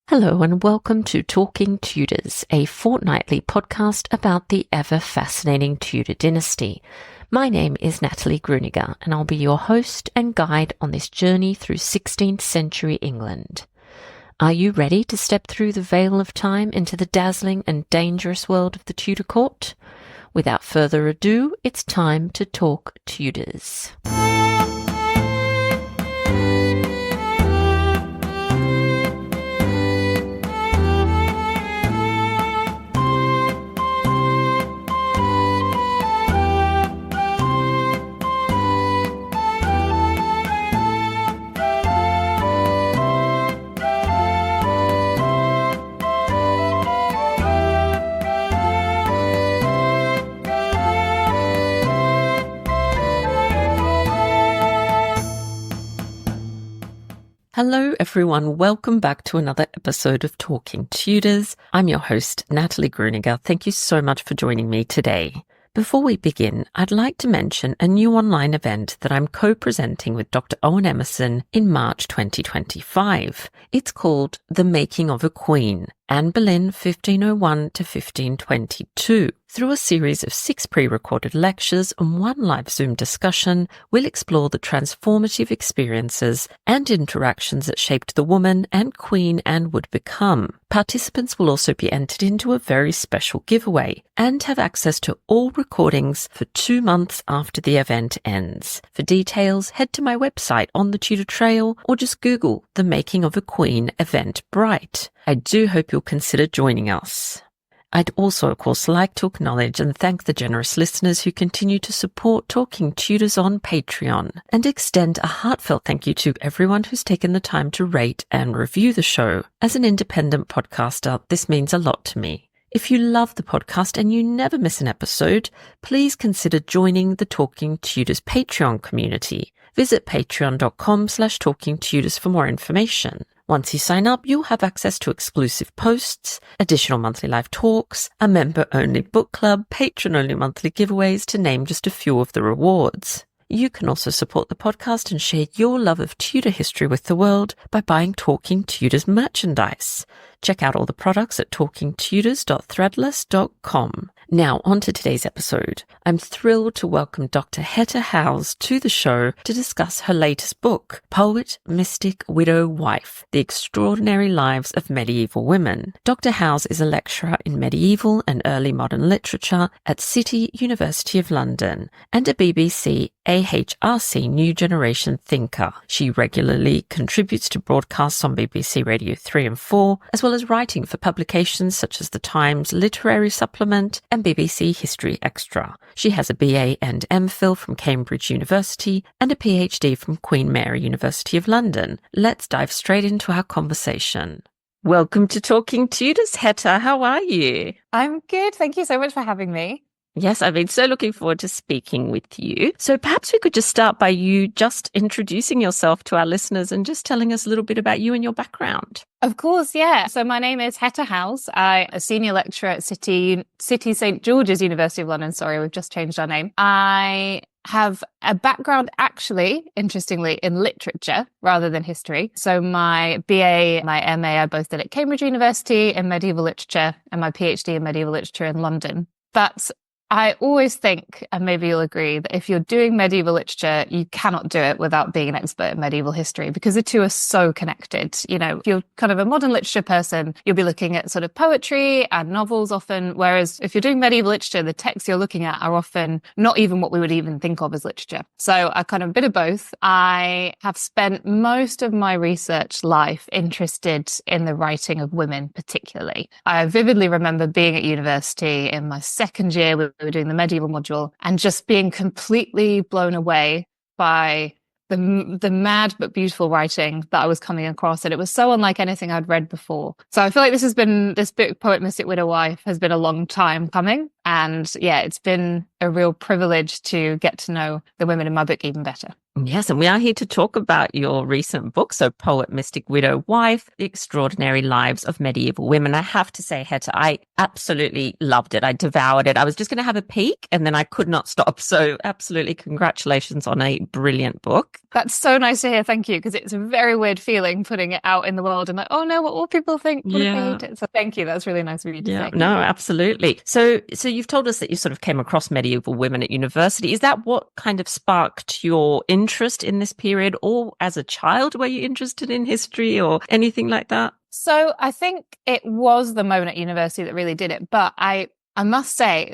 Hello and welcome to Talking Tudors, a fortnightly podcast about the ever-fascinating Tudor dynasty. My name is Natalie Grueninger and I'll be your host and guide on this journey through 16th century England. Are you ready to step through the veil of time into the dazzling and dangerous world of the Tudor court? Without further ado, it's time to talk Tudors. Hello everyone, welcome back to another episode of Talking Tudors. I'm your host, Natalie Grueninger. Thank you so much for joining me today. Before we begin, I'd like to mention a new online event that I'm co-presenting with Dr. Owen Emerson in March 2025. It's called The Making of a Queen, Anne Boleyn 1501 to 1522. Through a series of 6 pre-recorded lectures and 1 live Zoom discussion, we'll explore the transformative experiences and interactions that shaped the woman and Queen Anne would become. Participants will also be entered into a very special giveaway and have access to all recordings for 2 months after the event ends. For details, head to my website on the Tudor Trail or just Google The Making of a Queen Eventbrite. I do hope you'll consider joining us. I'd also, of course, like to acknowledge and thank the generous listeners who continue to support Talking Tudors on Patreon, and extend a heartfelt thank you to everyone who's taken the time to rate and review the show. As an independent podcaster, this means a lot to me. If you love the podcast and you never miss an episode, please consider joining the Talking Tudors Patreon community. Visit patreon.com/talkingtudors for more information. Once you sign up, you'll have access to exclusive posts, additional monthly live talks, a member-only book club, patron-only monthly giveaways, to name just a few of the rewards. You can also support the podcast and share your love of Tudor history with the world by buying Talking Tudors merchandise. Check out all the products at talkingtudors.threadless.com. Now, on to today's episode. I'm thrilled to welcome Dr. Hetta Howes to the show to discuss her latest book, Poet, Mystic, Widow, Wife: The Extraordinary Lives of Medieval Women. Dr. Howes is a lecturer in medieval and early modern literature at City University of London and a BBC AHRC New Generation thinker. She regularly contributes to broadcasts on BBC Radio 3 and 4, as well as writing for publications such as The Times Literary Supplement and BBC History Extra. She has a BA and MPhil from Cambridge University and a PhD from Queen Mary University of London. Let's dive straight into our conversation. Welcome to Talking Tudors, Hetta. How are you? I'm good. Thank you so much for having me. Yes, I've been so looking forward to speaking with you. So perhaps we could just start by you just introducing yourself to our listeners and just telling us a little bit about you and your background. Of course, yeah. So my name is Hetta Howes. I'm a senior lecturer at City St George's University of London. Sorry, we've just changed our name. I have a background, actually, interestingly, in literature rather than history. So my BA and my MA I both did at Cambridge University in medieval literature and my PhD in medieval literature in London. But I always think, and maybe you'll agree, that if you're doing medieval literature, you cannot do it without being an expert in medieval history because the two are so connected. You know, if you're kind of a modern literature person, you'll be looking at sort of poetry and novels often, whereas if you're doing medieval literature, the texts you're looking at are often not even what we would even think of as literature. So I kind of a bit of both. I have spent most of my research life interested in the writing of women particularly. I vividly remember being at university in my second year with we were doing the medieval module and just being completely blown away by the mad but beautiful writing that I was coming across. And it was so unlike anything I'd read before. So I feel like this book, Poet, Mystic, Widow, Wife, has been a long time coming. And yeah, it's been a real privilege to get to know the women in my book even better. Yes, and we are here to talk about your recent book, so Poet, Mystic, Widow, Wife, The Extraordinary Lives of Medieval Women. I have to say, Hetta, I absolutely loved it. I devoured it. I was just going to have a peek and then I could not stop. So absolutely congratulations on a brilliant book. That's so nice to hear. Thank you. Because it's a very weird feeling putting it out in the world and like, oh no, what will people think? What if they hate it? So thank you. That's really nice of you to say. No, absolutely. So you've told us that you sort of came across medieval women at university. Is that what kind of sparked your interest in this period, or as a child, were you interested in history or anything like that? So I think it was the moment at university that really did it. But I must say,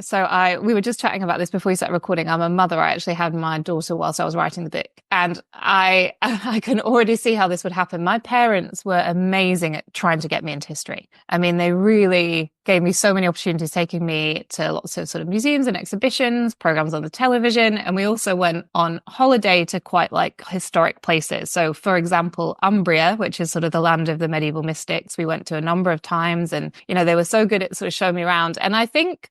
we were just chatting about this before we started recording. I'm a mother. I actually had my daughter whilst I was writing the book, and I can already see how this would happen. My parents were amazing at trying to get me into history. I mean, they really gave me so many opportunities, taking me to lots of sort of museums and exhibitions, programs on the television. And we also went on holiday to quite like historic places. So for example, Umbria, which is sort of the land of the medieval mystics, we went to a number of times, and, they were so good at sort of showing me around. And I think,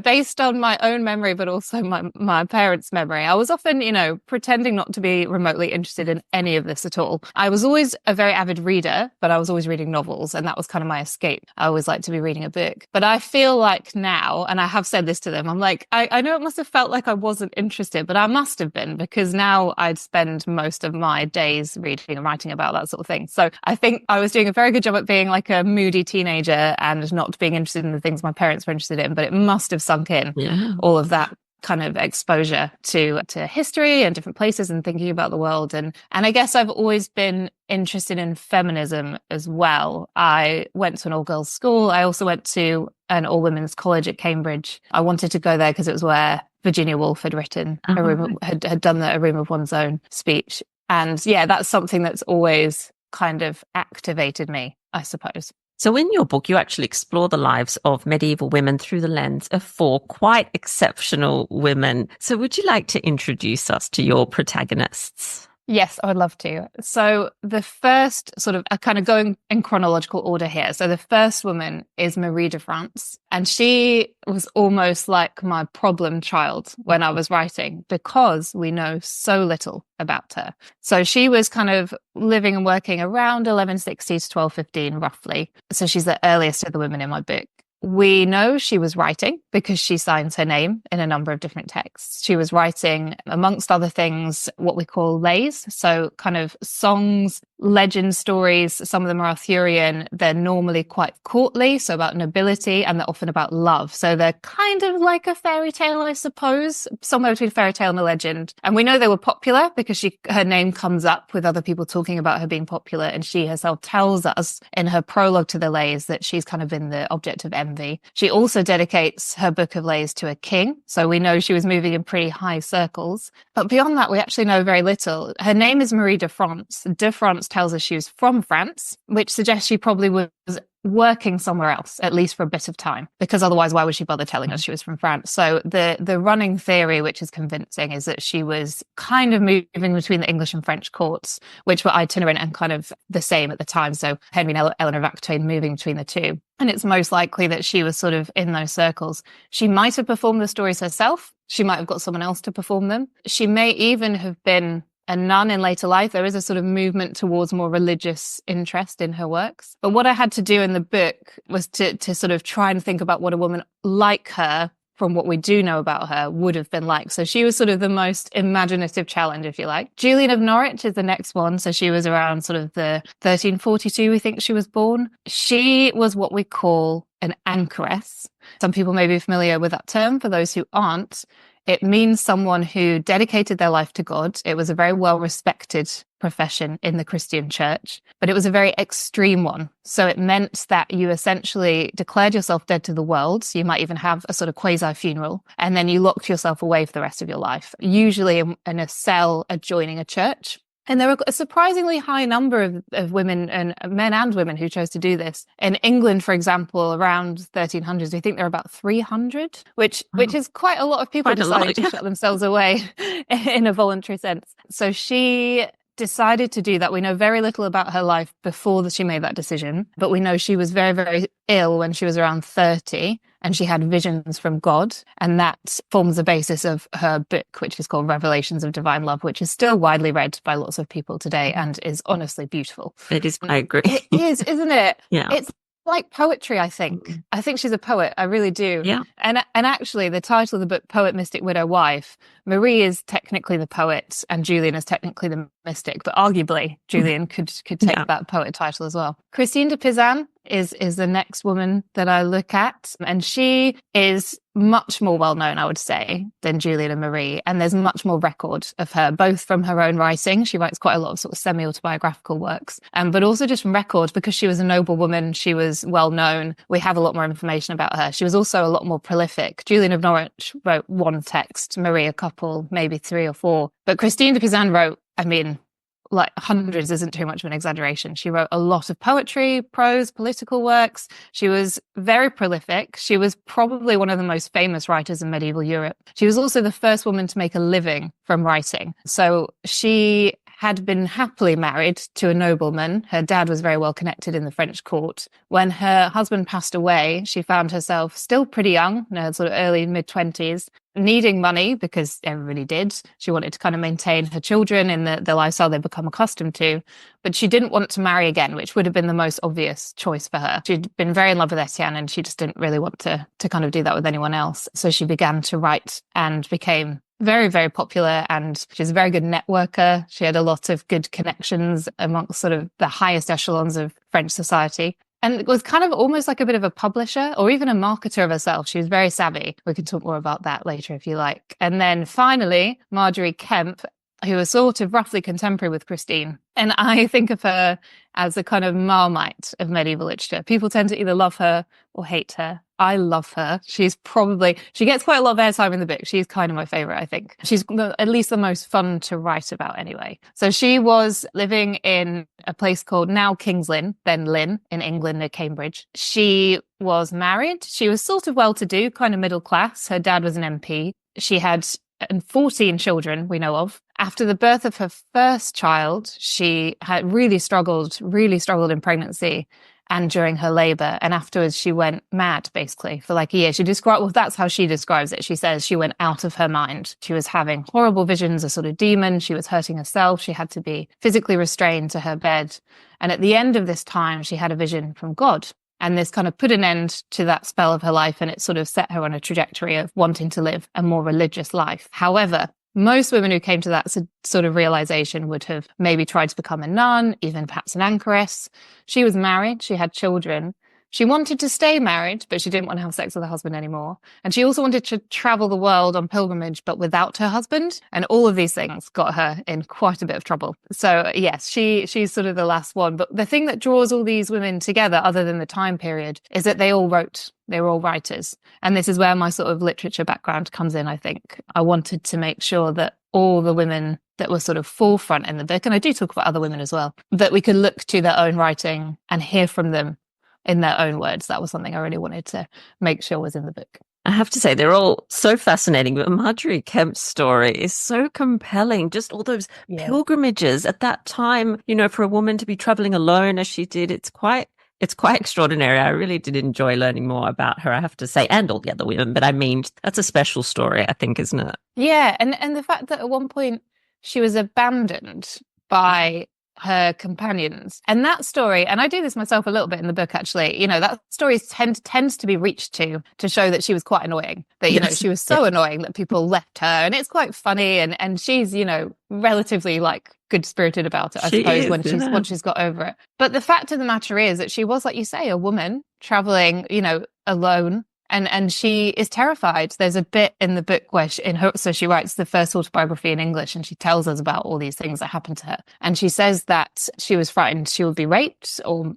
based on my own memory, but also my parents' memory, I was often, pretending not to be remotely interested in any of this at all. I was always a very avid reader, but I was always reading novels, and that was kind of my escape. I always liked to be reading a book. But I feel like now, and I have said this to them, I'm like, I know it must have felt like I wasn't interested, but I must have been, because now I'd spend most of my days reading and writing about that sort of thing. So I think I was doing a very good job at being like a moody teenager and not being interested in the things my parents were interested in, but it must have sunk in, all of that kind of exposure to history and different places and thinking about the world. And I guess I've always been interested in feminism as well. I went to an all-girls school. I also went to an all-women's college at Cambridge. I wanted to go there because it was where Virginia Woolf had written had done A Room of One's Own speech. And yeah, that's something that's always kind of activated me, I suppose. So in your book, you actually explore the lives of medieval women through the lens of 4 quite exceptional women. So would you like to introduce us to your protagonists? Yes, I would love to. So the first sort of kind of going in chronological order here. So the first woman is Marie de France, and she was almost like my problem child when I was writing, because we know so little about her. So she was kind of living and working around 1160 to 1215, roughly. So she's the earliest of the women in my book. We know she was writing because she signs her name in a number of different texts. She was writing, amongst other things, what we call lays. So kind of songs, legend stories. Some of them are Arthurian. They're normally quite courtly, so about nobility, and they're often about love. So they're kind of like a fairy tale, I suppose, somewhere between a fairy tale and a legend. And we know they were popular because her name comes up with other people talking about her being popular. And she herself tells us in her prologue to the lays that she's kind of been the object of envy. She also dedicates her book of lays to a king. So we know she was moving in pretty high circles. But beyond that, we actually know very little. Her name is Marie de France. De France tells us she was from France, which suggests she probably was working somewhere else, at least for a bit of time, because otherwise why would she bother telling us she was from France? So the running theory, which is convincing, is that she was kind of moving between the English and French courts, which were itinerant and kind of the same at the time. So Henry and Eleanor of Aquitaine moving between the two. And it's most likely that she was sort of in those circles. She might have performed the stories herself. She might have got someone else to perform them. She may even have been a nun in later life. There is a sort of movement towards more religious interest in her works. But what I had to do in the book was to sort of try and think about what a woman like her, from what we do know about her, would have been like. So she was sort of the most imaginative challenge, if you like. Julian of Norwich is the next one. So she was around sort of the 1342, we think she was born. She was what we call an anchoress. Some people may be familiar with that term. For those who aren't, it means someone who dedicated their life to God. It was a very well-respected profession in the Christian church, but it was a very extreme one. So it meant that you essentially declared yourself dead to the world. So you might even have a sort of quasi-funeral, and then you locked yourself away for the rest of your life, usually in a cell adjoining a church. And there were a surprisingly high number of women, and men and women, who chose to do this. In England, for example, around 1300s, we think there are about 300, which is quite a lot of people deciding to shut themselves away in a voluntary sense. So she decided to do that. We know very little about her life before she made that decision, but we know she was very, very ill when she was around 30 and she had visions from God. And that forms the basis of her book, which is called Revelations of Divine Love, which is still widely read by lots of people today and is honestly beautiful. It is, I agree. It is, isn't it? Yeah. It's like poetry, I think. I think she's a poet. I really do. Yeah. And actually, the title of the book, Poet, Mystic, Widow, Wife, Marie is technically the poet and Julian is technically the mystic, but arguably Julian could take that poet title as well. Christine de Pizan is the next woman that I look at, and she is much more well known, I would say, than Julian and Marie. And there's much more record of her, both from her own writing. She writes quite a lot of sort of semi-autobiographical works, but also just from record because she was a noble woman. She was well known. We have a lot more information about her. She was also a lot more prolific. Julian of Norwich wrote one text, Marie a couple, maybe 3 or 4. But Christine de Pizan wrote, I mean, like hundreds isn't too much of an exaggeration. She wrote a lot of poetry, prose, political works. She was very prolific. She was probably one of the most famous writers in medieval Europe. She was also the first woman to make a living from writing. So she had been happily married to a nobleman. Her dad was very well connected in the French court. When her husband passed away, she found herself still pretty young, in her sort of early mid-20s, needing money because everybody did. She wanted to kind of maintain her children in the lifestyle they'd become accustomed to, but she didn't want to marry again, which would have been the most obvious choice for her. She'd been very in love with Etienne and she just didn't really want to kind of do that with anyone else. So she began to write and became very, very popular, and she's a very good networker. She had a lot of good connections amongst sort of the highest echelons of French society. And was kind of almost like a bit of a publisher or even a marketer of herself. She was very savvy. We can talk more about that later if you like. And then finally, Margery Kempe, who was sort of roughly contemporary with Christine. And I think of her as a kind of Marmite of medieval literature. People tend to either love her or hate her. I love her. She gets quite a lot of airtime in the book. She's kind of my favorite, I think. She's at least the most fun to write about anyway. So she was living in a place called now King's Lynn, then Lynn in England near Cambridge. She was married. She was sort of well-to-do, kind of middle class. Her dad was an MP. She had 14 children we know of. After the birth of her first child, she had really struggled in pregnancy and during her labor. And afterwards she went mad basically for like a year. That's how she describes it. She says she went out of her mind. She was having horrible visions, a sort of demon. She was hurting herself. She had to be physically restrained to her bed. And at the end of this time, she had a vision from God. And this kind of put an end to that spell of her life, and it sort of set her on a trajectory of wanting to live a more religious life. However, most women who came to that sort of realization would have maybe tried to become a nun, even perhaps an anchoress. She was married. She had children. She wanted to stay married, but she didn't want to have sex with her husband anymore. And she also wanted to travel the world on pilgrimage, but without her husband. And all of these things got her in quite a bit of trouble. So yes, she's sort of the last one. But the thing that draws all these women together, other than the time period, is that they all wrote. They were all writers. And this is where my sort of literature background comes in, I think. I wanted to make sure that all the women that were sort of forefront in the book, and I do talk about other women as well, that we could look to their own writing and hear from them in their own words. That was something I really wanted to make sure was in the book. I have to say, they're all so fascinating, but Margery Kemp's story is so compelling. Just all those pilgrimages at that time, for a woman to be traveling alone as she did, it's quite extraordinary. I really did enjoy learning more about her, I have to say, and all the other women. But I mean, that's a special story, I think, isn't it? Yeah. And the fact that at one point she was abandoned by her companions. And that story, and I do this myself a little bit in the book, actually, that story tends to be reached to show that she was quite annoying, that, she was so annoying that people left her. And it's quite funny. And she's, relatively like good spirited about it, I suppose, once she's got over it. But the fact of the matter is that she was, like you say, a woman traveling, alone. And she is terrified. There's a bit in the book where she writes the first autobiography in English, and she tells us about all these things that happened to her. And she says that she was frightened she would be raped or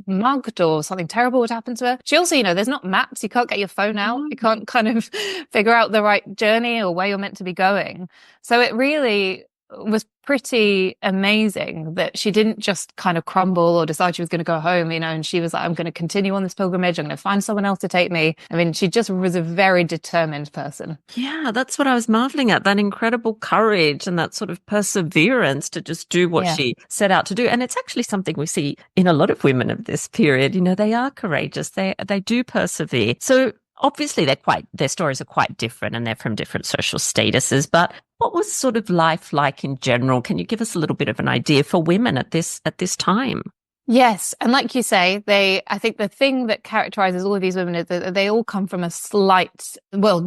mugged or something terrible would happen to her. She also, there's not maps. You can't get your phone out. You can't kind of figure out the right journey or where you're meant to be going. So it really was pretty amazing, that she didn't just kind of crumble or decide she was going to go home, and she was like, I'm going to continue on this pilgrimage. I'm going to find someone else to take me. I mean, she just was a very determined person. Yeah, that's what I was marveling at, that incredible courage and that sort of perseverance to just do what she set out to do. And it's actually something we see in a lot of women of this period. They are courageous. They do persevere. So obviously their stories are quite different, and they're from different social statuses. But what was sort of life like in general? Can you give us a little bit of an idea for women at this time? Yes. And like you say, I think the thing that characterizes all of these women is that they all come from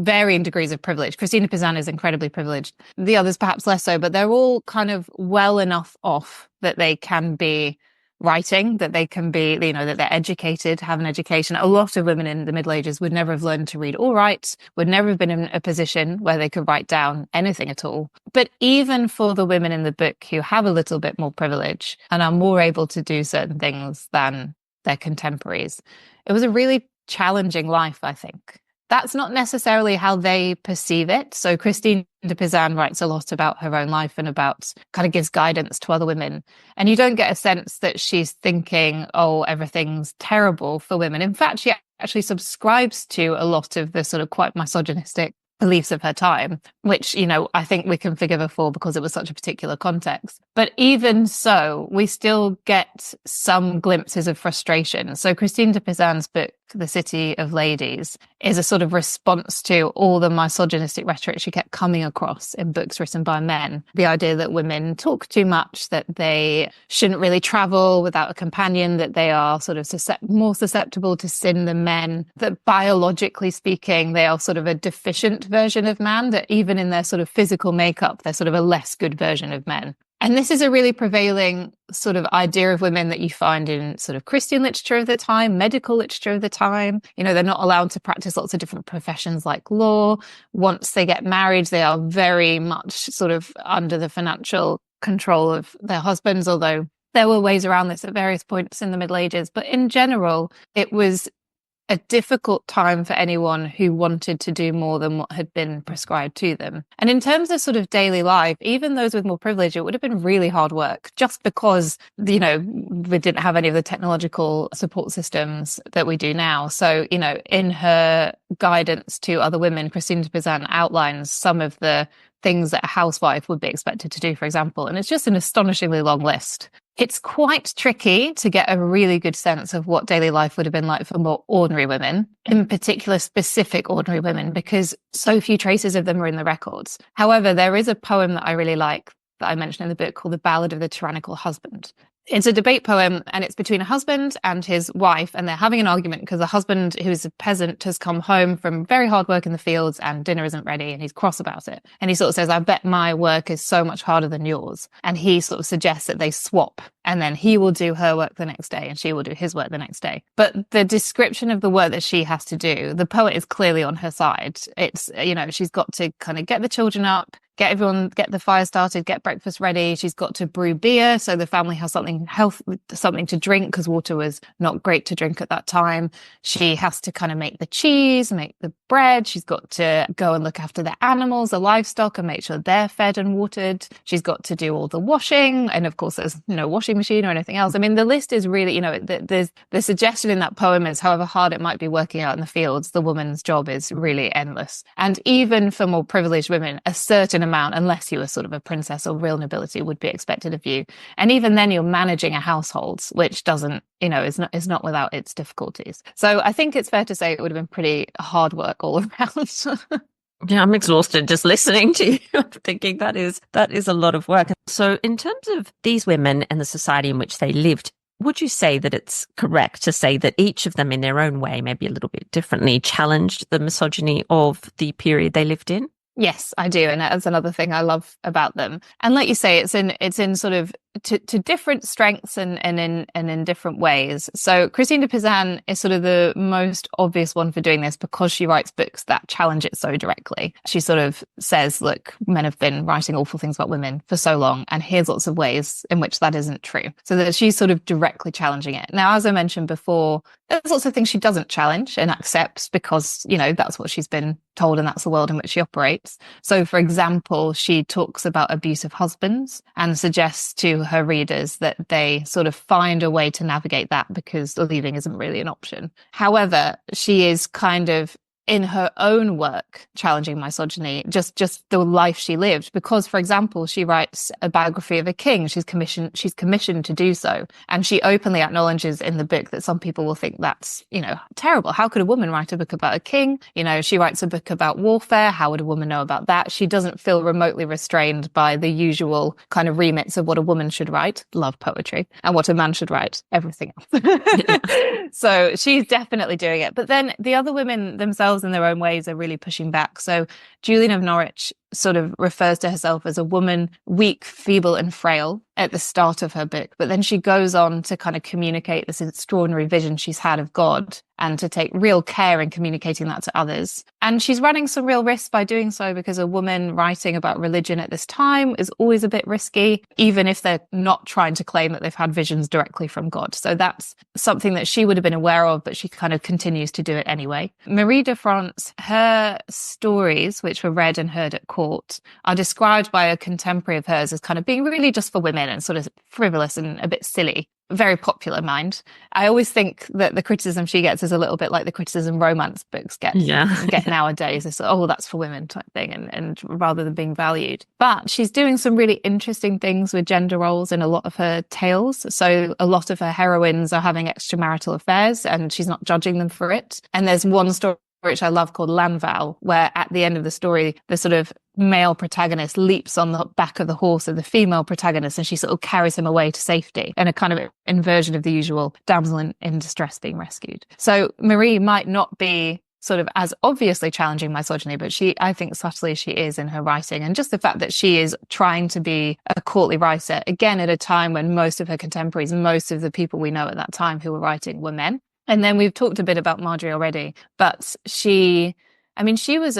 varying degrees of privilege. Christina Pizan is incredibly privileged. The others perhaps less so, but they're all kind of well enough off that they can be writing, that they can be, that they're educated, have an education. A lot of women in the Middle Ages would never have learned to read or write, would never have been in a position where they could write down anything at all. But even for the women in the book who have a little bit more privilege and are more able to do certain things than their contemporaries, it was a really challenging life, I think. That's not necessarily how they perceive it. So Christine de Pizan writes a lot about her own life and kind of gives guidance to other women. And you don't get a sense that she's thinking, oh, everything's terrible for women. In fact, she actually subscribes to a lot of the sort of quite misogynistic beliefs of her time, which, I think we can forgive her for because it was such a particular context. But even so, we still get some glimpses of frustration. So Christine de Pizan's book, The City of Ladies, is a sort of response to all the misogynistic rhetoric she kept coming across in books written by men. The idea that women talk too much, that they shouldn't really travel without a companion, that they are sort of more susceptible to sin than men, that biologically speaking, they are sort of a deficient version of man, that even in their sort of physical makeup, they're sort of a less good version of men. And this is a really prevailing sort of idea of women that you find in sort of Christian literature of the time, medical literature of the time. They're not allowed to practice lots of different professions like law. Once they get married, they are very much sort of under the financial control of their husbands, although there were ways around this at various points in the Middle Ages. But in general, it was a difficult time for anyone who wanted to do more than what had been prescribed to them. And in terms of sort of daily life, even those with more privilege, it would have been really hard work just because, we didn't have any of the technological support systems that we do now. So, in her guidance to other women, Christine de Pizan outlines some of the things that a housewife would be expected to do, for example. And it's just an astonishingly long list. It's quite tricky to get a really good sense of what daily life would have been like for more ordinary women, in particular specific ordinary women, because so few traces of them are in the records. However, there is a poem that I really like that I mentioned in the book called The Ballad of the Tyrannical Husband. It's a debate poem, and it's between a husband and his wife, and they're having an argument because the husband, who's a peasant, has come home from very hard work in the fields and dinner isn't ready, and he's cross about it. And he sort of says, I bet my work is so much harder than yours. And he sort of suggests that they swap, and then he will do her work the next day and she will do his work the next day. But the description of the work that she has to do, the poet is clearly on her side. It's, she's got to kind of get the children up, get the fire started, get breakfast ready. She's got to brew beer so the family has something to drink, because water was not great to drink at that time. She has to kind of make the cheese, make the bread. She's got to go and look after the animals, the livestock, and make sure they're fed and watered. She's got to do all the washing. And of course, there's no washing machine or anything else. I mean, the list is really, there's the suggestion in that poem is, however hard it might be working out in the fields, the woman's job is really endless. And even for more privileged women, a certain amount, unless you were sort of a princess or real nobility, would be expected of you. And even then you're managing a household, which doesn't, is not without its difficulties. So I think it's fair to say it would have been pretty hard work all around. Yeah, I'm exhausted just listening to you. I'm thinking that is a lot of work. So in terms of these women and the society in which they lived, would you say that it's correct to say that each of them in their own way, maybe a little bit differently, challenged the misogyny of the period they lived in? Yes, I do. And that's another thing I love about them. And like you say, it's in sort of to different strengths and in different ways. So Christine de Pizan is sort of the most obvious one for doing this because she writes books that challenge it so directly. She sort of says, look, men have been writing awful things about women for so long, and here's lots of ways in which that isn't true. So that she's sort of directly challenging it. Now, as I mentioned before, there's lots of things she doesn't challenge and accepts because, you know, that's what she's been told and that's the world in which she operates. So, for example, she talks about abusive husbands and suggests to her readers that they sort of find a way to navigate that because leaving isn't really an option. However, she is kind of in her own work challenging misogyny, just the life she lived. Because, for example, she writes a biography of a king. She's commissioned to do so. And she openly acknowledges in the book that some people will think that's, you know, terrible. How could a woman write a book about a king? You know, she writes a book about warfare. How would a woman know about that? She doesn't feel remotely restrained by the usual kind of remits of what a woman should write, love poetry, and what a man should write, everything else. So she's definitely doing it. But then the other women themselves in their own ways are really pushing back. So Julian of Norwich sort of refers to herself as a woman weak, feeble and frail at the start of her book. But then she goes on to kind of communicate this extraordinary vision she's had of God and to take real care in communicating that to others. And she's running some real risks by doing so because a woman writing about religion at this time is always a bit risky, even if they're not trying to claim that they've had visions directly from God. So that's something that she would have been aware of, but she kind of continues to do it anyway. Marie de France, her stories, which were read and heard at court, are described by a contemporary of hers as kind of being really just for women and sort of frivolous and a bit silly. Very popular mind. I always think that the criticism she gets is a little bit like the criticism romance books get nowadays. It's, oh, that's for women type thing, and rather than being valued. But she's doing some really interesting things with gender roles in a lot of her tales. So a lot of her heroines are having extramarital affairs and she's not judging them for it. And there's one story which I love called Lanval, where at the end of the story, the sort of male protagonist leaps on the back of the horse of the female protagonist and she sort of carries him away to safety, and a kind of inversion of the usual damsel in distress being rescued. So Marie might not be sort of as obviously challenging misogyny, but I think subtly she is in her writing. And just the fact that she is trying to be a courtly writer, again, at a time when most of her contemporaries, most of the people we know at that time who were writing were men. And then we've talked a bit about Margery already, but she was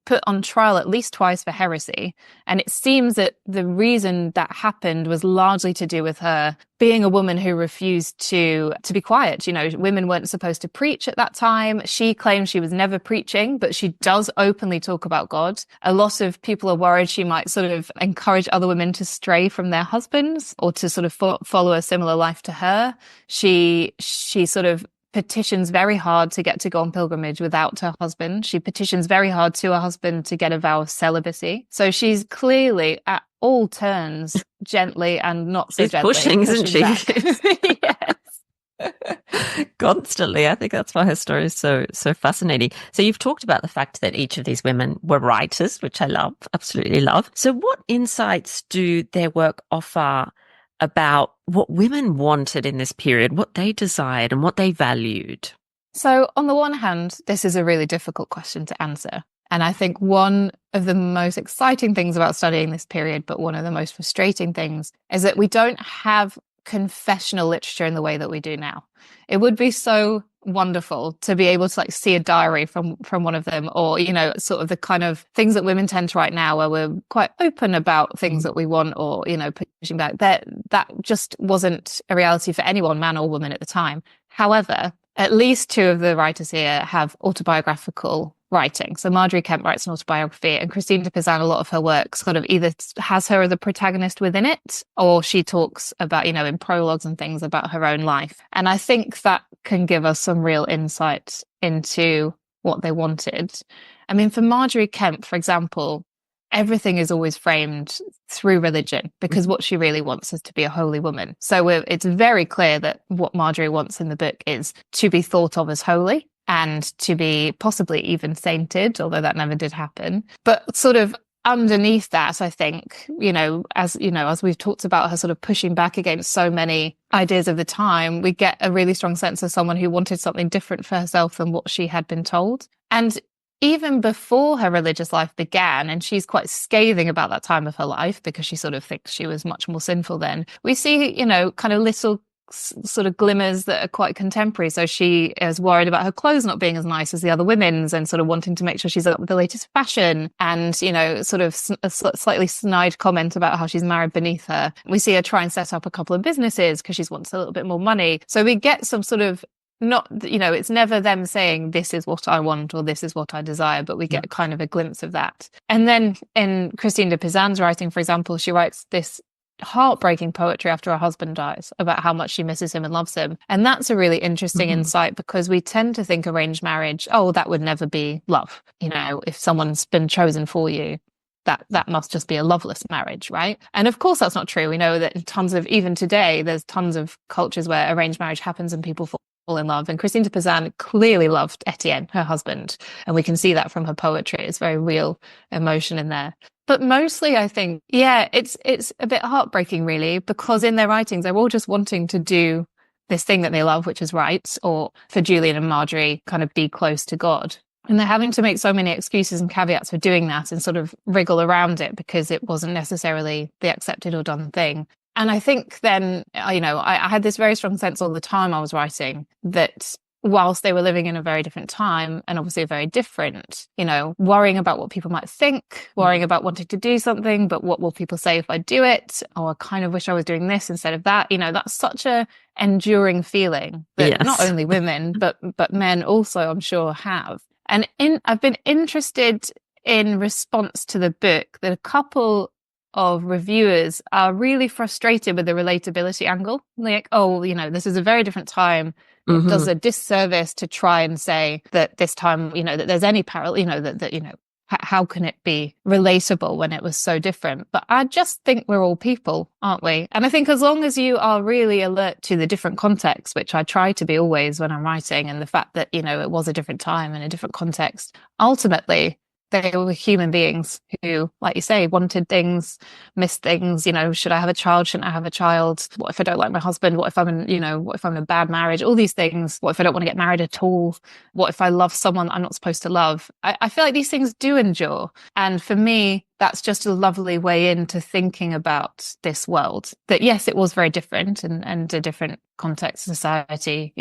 put on trial at least twice for heresy. And it seems that the reason that happened was largely to do with her being a woman who refused to be quiet. You know, women weren't supposed to preach at that time. She claims she was never preaching, but she does openly talk about God. A lot of people are worried she might sort of encourage other women to stray from their husbands or to sort of follow a similar life to her. She sort of petitions very hard to get to go on pilgrimage without her husband. She petitions very hard to her husband to get a vow of celibacy. So she's clearly at all turns gently and not so gently. She's pushing, isn't she? Yes. Constantly. I think that's why her story is so fascinating. So you've talked about the fact that each of these women were writers, which I love, absolutely love. So what insights do their work offer about what women wanted in this period, what they desired and what they valued? So on the one hand, this is a really difficult question to answer. And I think one of the most exciting things about studying this period, but one of the most frustrating things, is that we don't have confessional literature in the way that we do now. It would be so wonderful to be able to like see a diary from one of them, or, you know, sort of the kind of things that women tend to write now where we're quite open about things that we want, or, you know, pushing back. That just wasn't a reality for anyone, man or woman, at the time. However, at least two of the writers here have autobiographical writing. So Margery Kempe writes an autobiography, and Christine de Pizan, a lot of her work sort of either has her as a protagonist within it, or she talks about, you know, in prologues and things about her own life. And I think that can give us some real insight into what they wanted. I mean, for Margery Kempe, for example, everything is always framed through religion, because what she really wants is to be a holy woman. So it's very clear that what Margery wants in the book is to be thought of as holy and to be possibly even sainted, although that never did happen. But sort of underneath that, I think, as we've talked about her sort of pushing back against so many ideas of the time, we get a really strong sense of someone who wanted something different for herself than what she had been told. And even before her religious life began, and she's quite scathing about that time of her life because she sort of thinks she was much more sinful then, we see, kind of little sort of glimmers that are quite contemporary. So she is worried about her clothes not being as nice as the other women's and sort of wanting to make sure she's up with the latest fashion, and sort of a slightly snide comment about how she's married beneath her. We see her try and set up a couple of businesses because she wants a little bit more money. So we get some sort of, not, it's never them saying this is what I want or this is what I desire, but we get kind of a glimpse of that. And then in Christine de Pizan's writing, for example, she writes this heartbreaking poetry after her husband dies about how much she misses him and loves him. And that's a really interesting insight, because we tend to think arranged marriage, oh, that would never be love. If someone's been chosen for you, that must just be a loveless marriage, right? And of course that's not true. We know that even today, there's tons of cultures where arranged marriage happens and people fall in love. And Christine de Pizan clearly loved Etienne, her husband. And we can see that from her poetry. It's very real emotion in there. But mostly, I think, it's a bit heartbreaking, really, because in their writings, they're all just wanting to do this thing that they love, which is right, or for Julian and Margery, kind of be close to God. And they're having to make so many excuses and caveats for doing that and sort of wriggle around it because it wasn't necessarily the accepted or done thing. And I think then, I had this very strong sense all the time I was writing that whilst they were living in a very different time and obviously very different, worrying about what people might think, worrying about wanting to do something, but what will people say if I do it? Or I kind of wish I was doing this instead of that. That's such a enduring feeling that not only women, but men also, I'm sure, have. And I've been interested in response to the book that a couple of reviewers are really frustrated with the relatability angle. Like, this is a very different time. It does a disservice to try and say that this time, that there's any parallel, how can it be relatable when it was so different? But I just think we're all people, aren't we? And I think as long as you are really alert to the different contexts, which I try to be always when I'm writing, and the fact that, it was a different time and a different context, ultimately, they were human beings who, like you say, wanted things, missed things. Should I have a child? Shouldn't I have a child? What if I don't like my husband? What if I'm in a bad marriage? All these things. What if I don't want to get married at all? What if I love someone I'm not supposed to love? I feel like these things do endure. And for me, that's just a lovely way into thinking about this world. That yes, it was very different and a different context, society,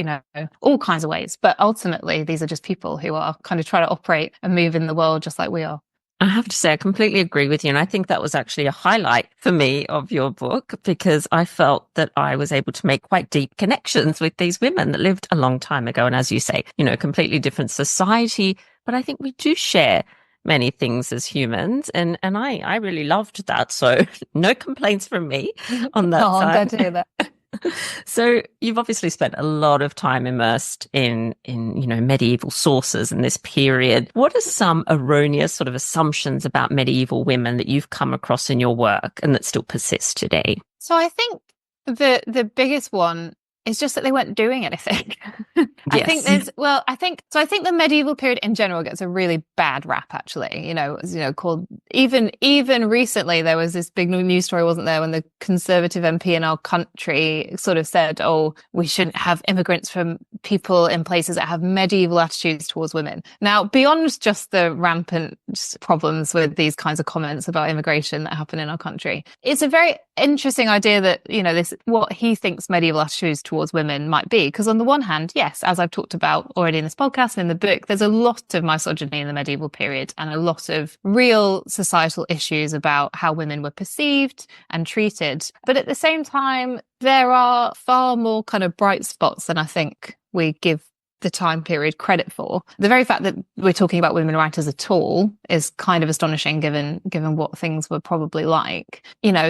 all kinds of ways. But ultimately, these are just people who are kind of trying to operate and move in the world just like we are. I have to say, I completely agree with you. And I think that was actually a highlight for me of your book, because I felt that I was able to make quite deep connections with these women that lived a long time ago. And as you say, completely different society. But I think we do share many things as humans. And I really loved that. So no complaints from me on that side. I'm glad to hear that. So you've obviously spent a lot of time immersed in medieval sources in this period. What are some erroneous sort of assumptions about medieval women that you've come across in your work and that still persist today? So I think the biggest one is just that they weren't doing anything. I think I think the medieval period in general gets a really bad rap, actually, called even recently, there was this big news story, wasn't there, when the Conservative MP in our country sort of said, oh, we shouldn't have immigrants from people in places that have medieval attitudes towards women. Now, beyond just the rampant problems with these kinds of comments about immigration that happen in our country, it's a very interesting idea that, this, what he thinks medieval attitudes towards women might be. Because on the one hand, yes, as I've talked about already in this podcast and in the book, there's a lot of misogyny in the medieval period and a lot of real societal issues about how women were perceived and treated. But at the same time, there are far more kind of bright spots than I think we give the time period credit for. The very fact that we're talking about women writers at all is kind of astonishing given what things were probably like.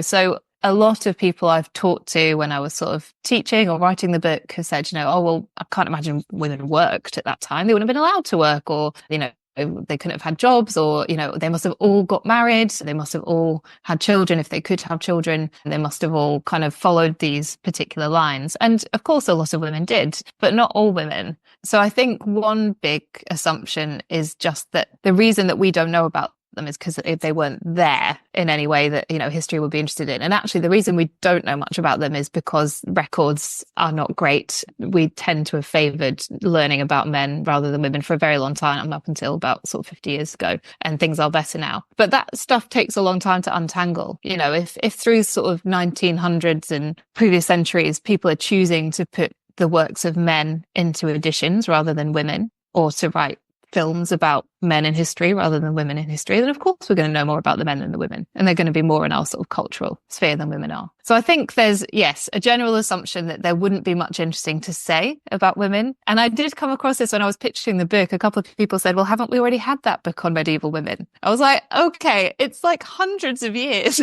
So a lot of people I've talked to when I was sort of teaching or writing the book have said, oh, well, I can't imagine women worked at that time. They wouldn't have been allowed to work, or, they couldn't have had jobs, or, they must have all got married. They must have all had children if they could have children. They must have all kind of followed these particular lines. And of course, a lot of women did, but not all women. So I think one big assumption is just that the reason that we don't know about them is because they weren't there in any way that, history would be interested in. And actually, the reason we don't know much about them is because records are not great. We tend to have favoured learning about men rather than women for a very long time, up until about sort of 50 years ago. And things are better now. But that stuff takes a long time to untangle. If through sort of 1900s and previous centuries, people are choosing to put the works of men into editions rather than women, or to write films about men in history rather than women in history, then of course we're going to know more about the men than the women, and they're going to be more in our sort of cultural sphere than women are. So I think there's, yes, a general assumption that there wouldn't be much interesting to say about women. And I did come across this when I was pitching the book. A couple of people said, well, haven't we already had that book on medieval women? I was like, okay, it's like hundreds of years.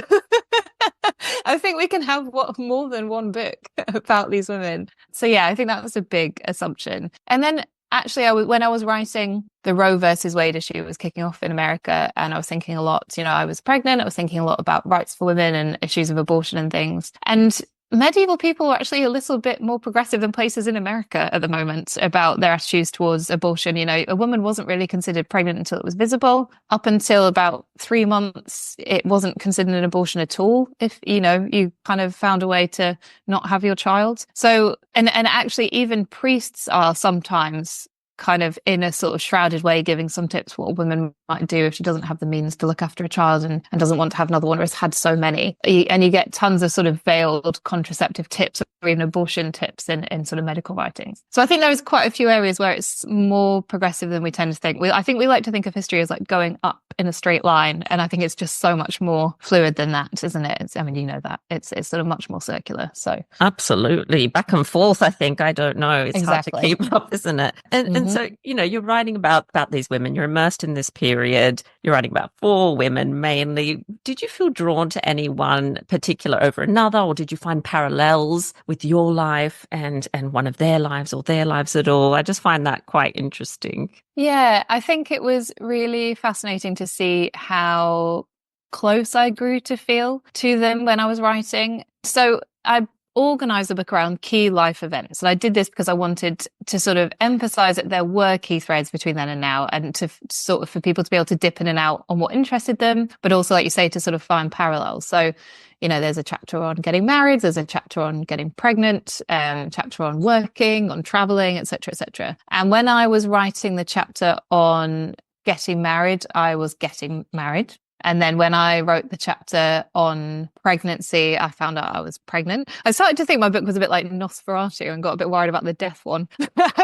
I think we can have more than one book about these women. So yeah, I think that was a big assumption. And then actually, when I was writing the Roe versus Wade issue, was kicking off in America, and I was thinking a lot, I was pregnant, I was thinking a lot about rights for women and issues of abortion and things. And medieval people were actually a little bit more progressive than places in America at the moment about their attitudes towards abortion. A woman wasn't really considered pregnant until it was visible. Up until about 3 months, it wasn't considered an abortion at all if, you kind of found a way to not have your child. So, and actually even priests are sometimes kind of in a sort of shrouded way giving some tips what a woman might do if she doesn't have the means to look after a child and doesn't want to have another one, or has had so many. And you get tons of sort of veiled contraceptive tips or even abortion tips in sort of medical writings. So I think there is quite a few areas where it's more progressive than we tend to think. I think we like to think of history as like going up in a straight line, and I think it's just so much more fluid than that, isn't it? That it's sort of much more circular. So absolutely, back and forth. I think, I don't know, it's exactly hard to keep up, isn't it? And so you're writing about these women. You're immersed in this period. You're writing about 4 women mainly. Did you feel drawn to any one particular over another, or did you find parallels with your life and one of their lives, or their lives at all? I just find that quite interesting. Yeah, I think it was really fascinating to see how close I grew to feel to them when I was writing. So I organize the book around key life events. And I did this because I wanted to sort of emphasize that there were key threads between then and now, and to sort of for people to be able to dip in and out on what interested them, but also, like you say, to sort of find parallels. So, there's a chapter on getting married, there's a chapter on getting pregnant, chapter on working, on traveling, etc., etc. And when I was writing the chapter on getting married, I was getting married. And then when I wrote the chapter on pregnancy, I found out I was pregnant. I started to think my book was a bit like Nosferatu and got a bit worried about the death one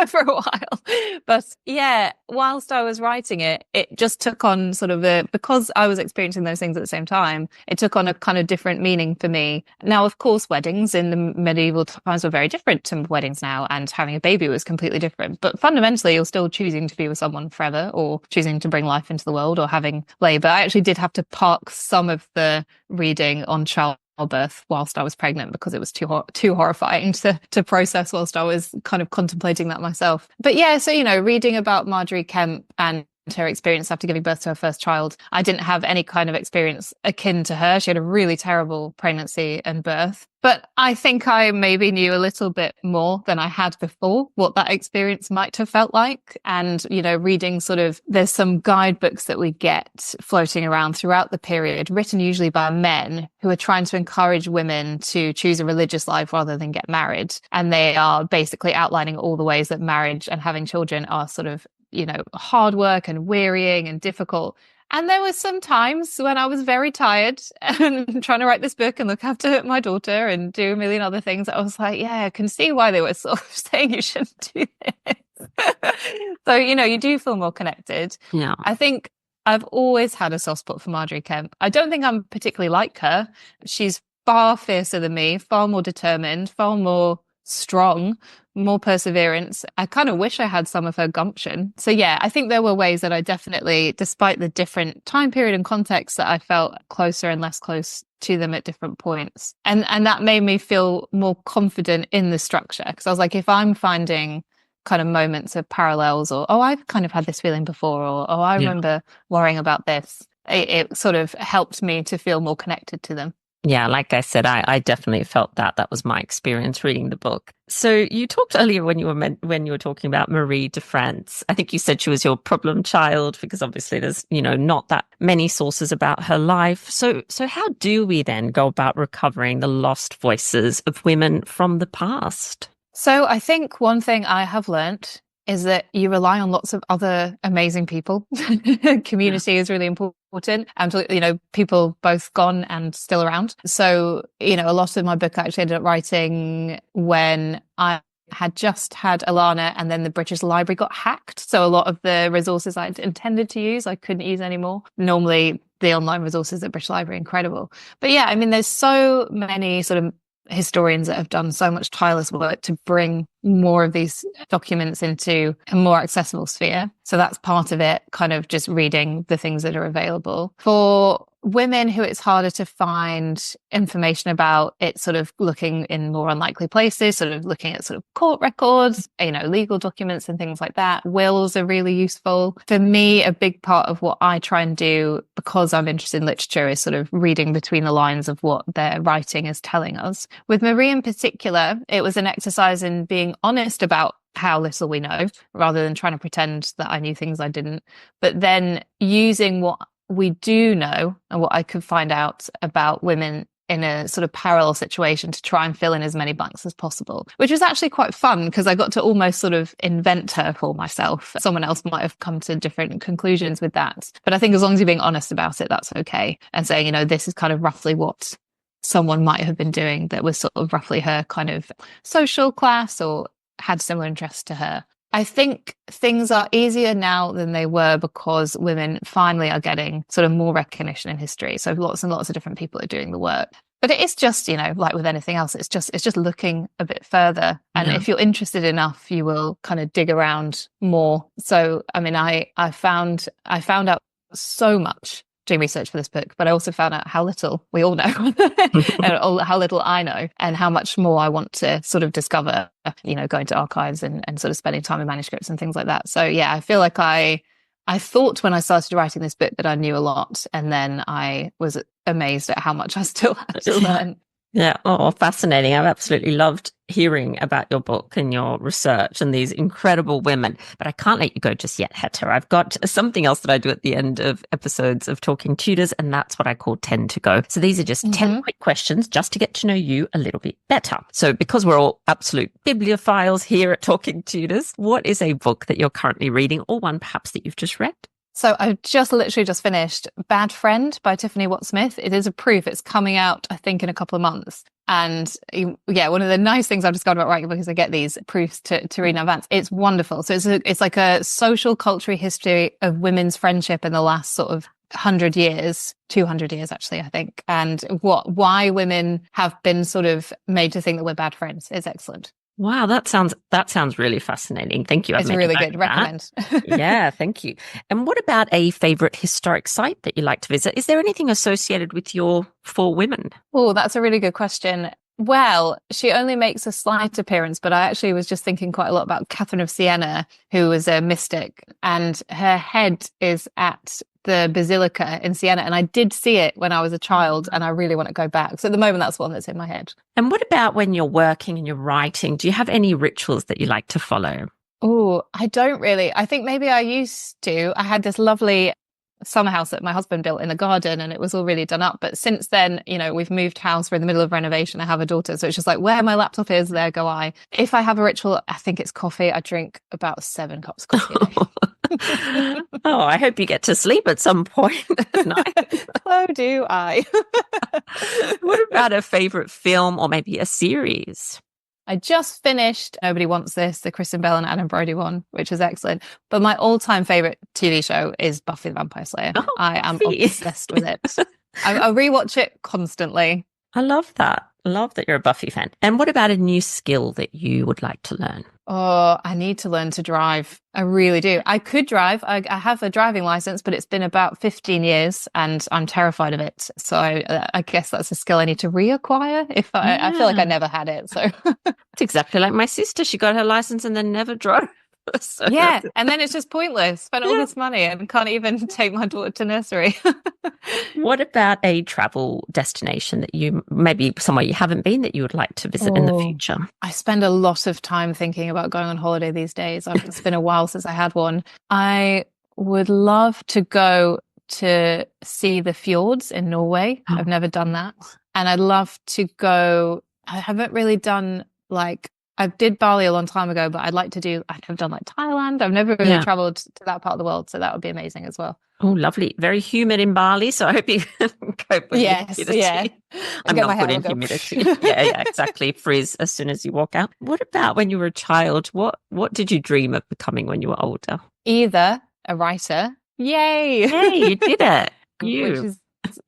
for a while. But yeah, whilst I was writing it, it just took on sort of because I was experiencing those things at the same time, it took on a kind of different meaning for me. Now, of course, weddings in the medieval times were very different to weddings now, and having a baby was completely different. But fundamentally, you're still choosing to be with someone forever, or choosing to bring life into the world, or having labour. I actually did have to park some of the reading on childbirth whilst I was pregnant because it was too horrifying to process whilst I was kind of contemplating that myself. But yeah, so reading about Margery Kemp and her experience after giving birth to her first child, I didn't have any kind of experience akin to her. She had a really terrible pregnancy and birth. But I think I maybe knew a little bit more than I had before what that experience might have felt like. And, reading there's some guidebooks that we get floating around throughout the period, written usually by men who are trying to encourage women to choose a religious life rather than get married. And they are basically outlining all the ways that marriage and having children are hard work and wearying and difficult. And there were some times when I was very tired and trying to write this book and look after my daughter and do a million other things. I was like, yeah, I can see why they were sort of saying you shouldn't do this. So, you do feel more connected. Yeah. I think I've always had a soft spot for Margery Kemp. I don't think I'm particularly like her. She's far fiercer than me, far more determined, far more strong, more perseverance. I kind of wish I had some of her gumption. So yeah, I think there were ways that I definitely, despite the different time period and context, that I felt closer and less close to them at different points. And that made me feel more confident in the structure, because I was like, if I'm finding kind of moments of parallels, or I've kind of had this feeling before, or I remember worrying about this, it sort of helped me to feel more connected to them. Yeah, like I said, I definitely felt that. That was my experience reading the book. So you talked earlier when when you were talking about Marie de France. I think you said she was your problem child because obviously there's, not that many sources about her life. So how do we then go about recovering the lost voices of women from the past? So I think one thing I have learnt is that you rely on lots of other amazing people. Community is really important. And, people both gone and still around. So, a lot of my book I actually ended up writing when I had just had Alana and then the British Library got hacked. So a lot of the resources I'd intended to use, I couldn't use anymore. Normally the online resources at British Library are incredible. But yeah, I mean, there's so many sort of historians that have done so much tireless work to bring more of these documents into a more accessible sphere. So that's part of it, kind of just reading the things that are available. For women who it's harder to find information about, it's sort of looking in more unlikely places, sort of looking at sort of court records, legal documents and things like that. Wills are really useful. For me, a big part of what I try and do, because I'm interested in literature, is sort of reading between the lines of what their writing is telling us. With Marie in particular, it was an exercise in being honest about how little we know, rather than trying to pretend that I knew things I didn't, but then using what we do know and what I could find out about women in a sort of parallel situation to try and fill in as many blanks as possible, which was actually quite fun because I got to almost sort of invent her for myself. Someone else might have come to different conclusions with that. But I think as long as you're being honest about it, that's okay. And saying, this is kind of roughly what someone might have been doing that was sort of roughly her kind of social class or had similar interests to her. I think things are easier now than they were because women finally are getting sort of more recognition in history. So lots and lots of different people are doing the work. But it is just, like with anything else, it's just looking a bit further. And if you're interested enough, you will kind of dig around more. So, I mean, I found out so much doing research for this book, but I also found out how little we all know and how little I know and how much more I want to sort of discover, going to archives and sort of spending time in manuscripts and things like that. So yeah, I feel like I thought when I started writing this book that I knew a lot, and then I was amazed at how much I still had to learn. Yeah. Oh, fascinating. I've absolutely loved hearing about your book and your research and these incredible women. But I can't let you go just yet, Hetta. I've got something else that I do at the end of episodes of Talking Tudors, and that's what I call 10 to go. So these are just 10 quick questions just to get to know you a little bit better. So because we're all absolute bibliophiles here at Talking Tudors, what is a book that you're currently reading, or one perhaps that you've just read? So I've literally just finished Bad Friend by Tiffany Watt-Smith. It is a proof. It's coming out, I think, in a couple of months. And yeah, one of the nice things I've discovered about writing a book is I get these proofs to read in advance. It's wonderful. So it's like a social cultural history of women's friendship in the last sort of 100 years, 200 years actually, I think. And why women have been sort of made to think that we're bad friends. It's excellent. Wow, that sounds really fascinating. Thank you. It's really good. Recommend. Yeah, thank you. And what about a favorite historic site that you like to visit? Is there anything associated with your four women? Oh, that's a really good question. Well, she only makes a slight appearance, but I actually was just thinking quite a lot about Catherine of Siena, who was a mystic, and her head is at the Basilica in Siena. And I did see it when I was a child, and I really want to go back. So at the moment, that's one that's in my head. And what about when you're working and you're writing? Do you have any rituals that you like to follow? Oh, I don't really. I think maybe I used to. I had this lovely summer house that my husband built in the garden, and it was all really done up. But since then, we've moved house. We're in the middle of renovation. I have a daughter. So it's just like where my laptop is, there go I. If I have a ritual, I think it's coffee. I drink about 7 cups of coffee a day. Oh, I hope you get to sleep at some point at night. So do I. What about a favorite film or maybe a series? I just finished Nobody Wants This, the Kristen Bell and Adam Brody one, which is excellent. But my all-time favorite TV show is Buffy the Vampire Slayer. Oh, I am obsessed with it. I rewatch it constantly. I love that. I love that you're a Buffy fan. And what about a new skill that you would like to learn? Oh, I need to learn to drive. I really do. I could drive. I have a driving license, but it's been about 15 years and I'm terrified of it. So I guess that's a skill I need to reacquire I feel like I never had it. So it's exactly like my sister. She got her license and then never drove. So, Yeah, and then it's just pointless. Spent all yeah. this money and can't even take my daughter to nursery. What about a travel destination that you, maybe somewhere you haven't been that you would like to visit in the Oh, future? I spend a lot of time thinking about going on holiday these days. It's been a while since I had one. I would love to go to see the fjords in Norway. I've never done that. And I'd love to go. I haven't really done I did Bali a long time ago, but I'd have done like Thailand. I've never really traveled to that part of the world. So that would be amazing as well. Oh, lovely. Very humid in Bali, so I hope you can cope with the humidity. Yeah. I'm not good in humidity. Yeah, exactly. Frizz as soon as you walk out. What about when you were a child? What did you dream of becoming when you were older? Either a writer. Yay! Hey, you did it.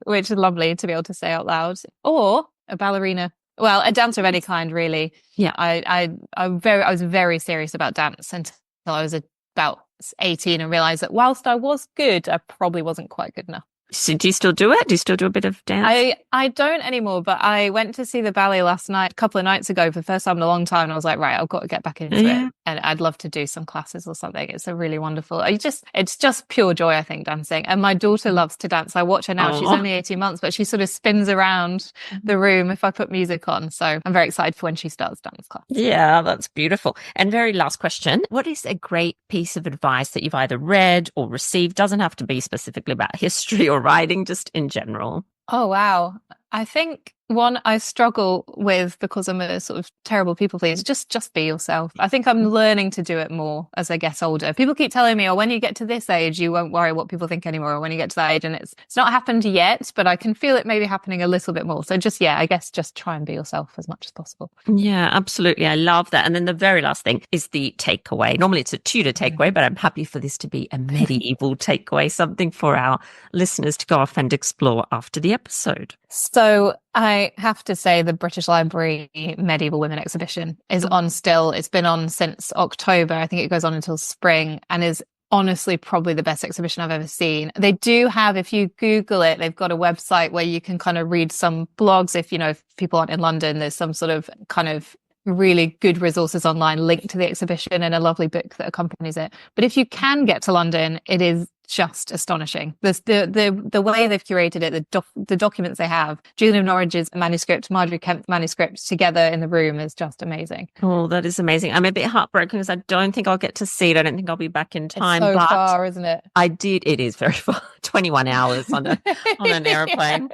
Which is lovely to be able to say out loud. Or a ballerina. Well, a dancer of any kind, really. Yeah. I was very serious about dance until I was about 18 and realized that whilst I was good, I probably wasn't quite good enough. So do you still do it? Do you still do a bit of dance? I don't anymore, but I went to see the ballet last night, a couple of nights ago for the first time in a long time. And I was like, right, I've got to get back into it. And I'd love to do some classes or something. It's a really wonderful. It's just pure joy, I think, dancing. And my daughter loves to dance. I watch her now. She's only 18 months, but she sort of spins around the room if I put music on. So I'm very excited for when she starts dance class. Yeah, that's beautiful. And very last question. What is a great piece of advice that you've either read or received? Doesn't have to be specifically about history or writing, just in general. Oh, wow. I think one I struggle with because I'm a sort of terrible people pleaser, just be yourself. I think I'm learning to do it more as I get older. People keep telling me, oh, when you get to this age, you won't worry what people think anymore. Or when you get to that age, and it's not happened yet, but I can feel it maybe happening a little bit more. So I guess just try and be yourself as much as possible. Yeah, absolutely. I love that. And then the very last thing is the takeaway. Normally it's a Tudor takeaway, but I'm happy for this to be a medieval takeaway, something for our listeners to go off and explore after the episode. So I have to say the British Library Medieval Women exhibition is on still. It's been on since October. I think it goes on until spring and is honestly probably the best exhibition I've ever seen. They do have, if you Google it, they've got a website where you can kind of read some blogs. If people aren't in London, there's some sort of kind of really good resources online linked to the exhibition and a lovely book that accompanies it. But if you can get to London, it is just astonishing. The way they've curated it, the documents they have, Julian of Norwich's manuscript, Margery Kemp's manuscript together in the room is just amazing. Oh, that is amazing. I'm a bit heartbroken because I don't think I'll get to see it. I don't think I'll be back in time. It's so far, isn't it? It is very far, 21 hours on an airplane.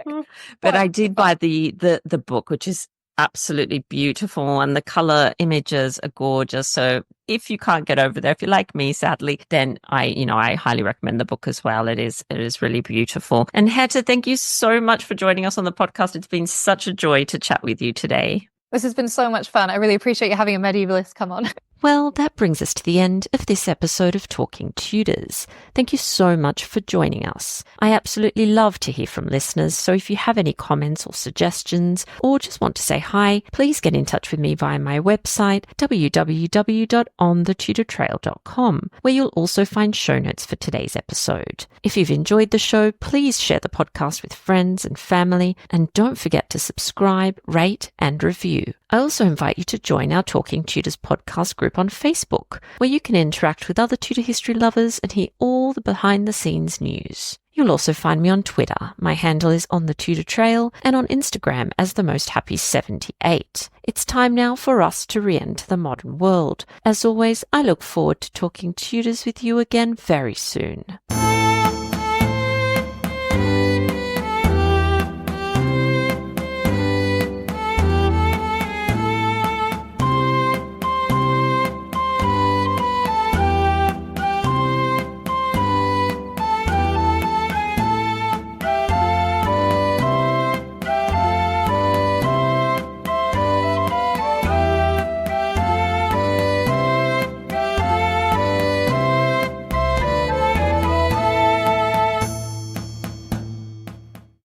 But I did buy the book, which is absolutely beautiful, and the color images are gorgeous. So if you can't get over there, if you're like me, sadly, then I highly recommend the book as well. It is really beautiful. And Hetta, thank you so much for joining us on the podcast. It's been such a joy to chat with you today. This has been so much fun. I really appreciate you having a medievalist come on. Well, that brings us to the end of this episode of Talking Tudors. Thank you so much for joining us. I absolutely love to hear from listeners, so if you have any comments or suggestions, or just want to say hi, please get in touch with me via my website, www.onthetudortrail.com, where you'll also find show notes for today's episode. If you've enjoyed the show, please share the podcast with friends and family, and don't forget to subscribe, rate, and review. I also invite you to join our Talking Tudors podcast group on Facebook, where you can interact with other Tudor history lovers and hear all the behind-the-scenes news. You'll also find me on Twitter. My handle is On The Tudor Trail, and on Instagram as The Most Happy 78. It's time now for us to re-enter the modern world. As always, I look forward to talking Tudors with you again very soon.